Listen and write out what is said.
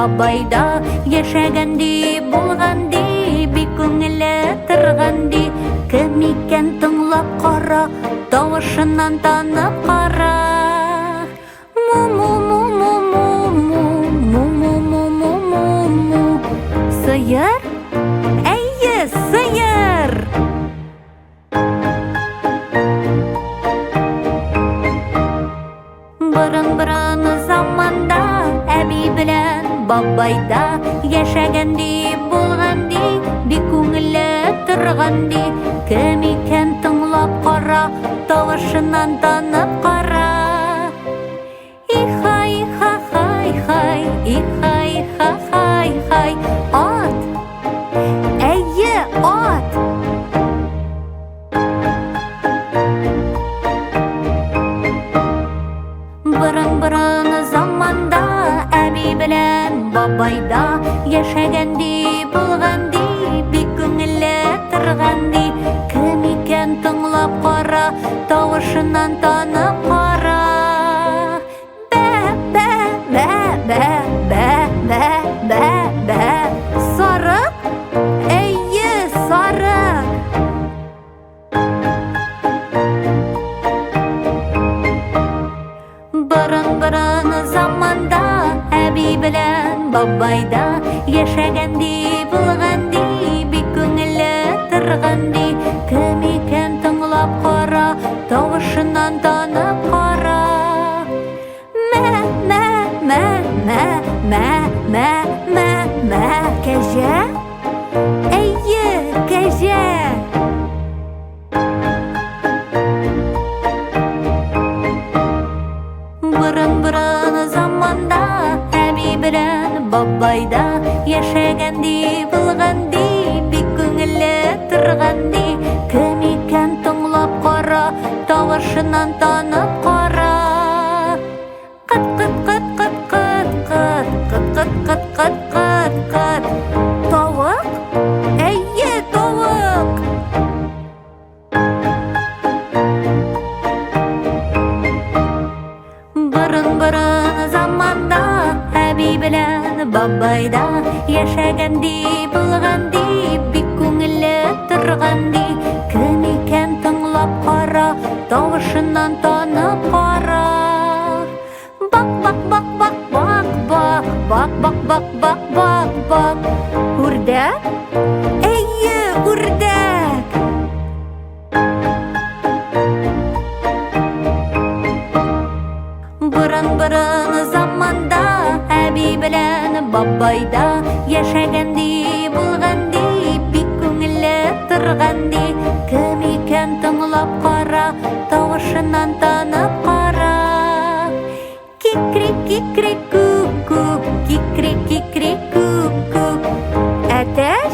бабайда яшәгәнди, булганди, бик күңеле торганди. Кем икән тыңлап кара, тавышыннан танып кара. Му-му-му-му-му-му-му-му-му-му-му. Сыер? Әйе, сыер! Борын-борын заманда әби белән бабайда яшәгәнди, булганди, бик күңеле торганди. Кем икән тыңлап кара, тавышыннан танып кара. Ихай-ха-хай-хай, ихай-ха-хай-хай. Ат! Әйе, ат! Борын-борын заманда әби белән бабайда яшәгәнди, булганди, бик күңеле торганди. Кем икән тыңлап кара, тавышыннан танып кара. Бә-бә-бә-бә-бә-бә-бә. Сарык? Әйе, сарык! Борын-борын заманда әби белән бабайда яшәгәнди, булганди, бик күңеле торганди. Кем икән тыңлап кара, тавышыннан танып кара. Мә-мә-мә-мә-мә-мә-мә. Кәҗә? Әйе, кәҗә! Борын-борын заманда әби белән бабайда яшәгәнди, булганди, бик күңеле торганди. Кем икән тыңлап кара, тавышыннан танып кара. Кыт-кыт-кыт-кыт-кыт-кыт-кыт-кыт-кыт. Тавык? Әйе, тавык! Борын-борын заманда әби белән бабайда яшәгәнди, булганди, бик күңеле торганди. Кем икән тыңлап кара, тавышыннан танып кара. Бак-бак-бак-бак-бак-бак-бак-бак-бак. Үрдәк? Әйе, үрдәк! Борын-борын заманда әби белән бабайда яшәгәнди, булганди, бик күңеле торганди. Кем икән тыңлап кара, тавышыннан танып кара. Кикри-кикри-ку-ку, кикри-кикри-ку-ку. Әтәч?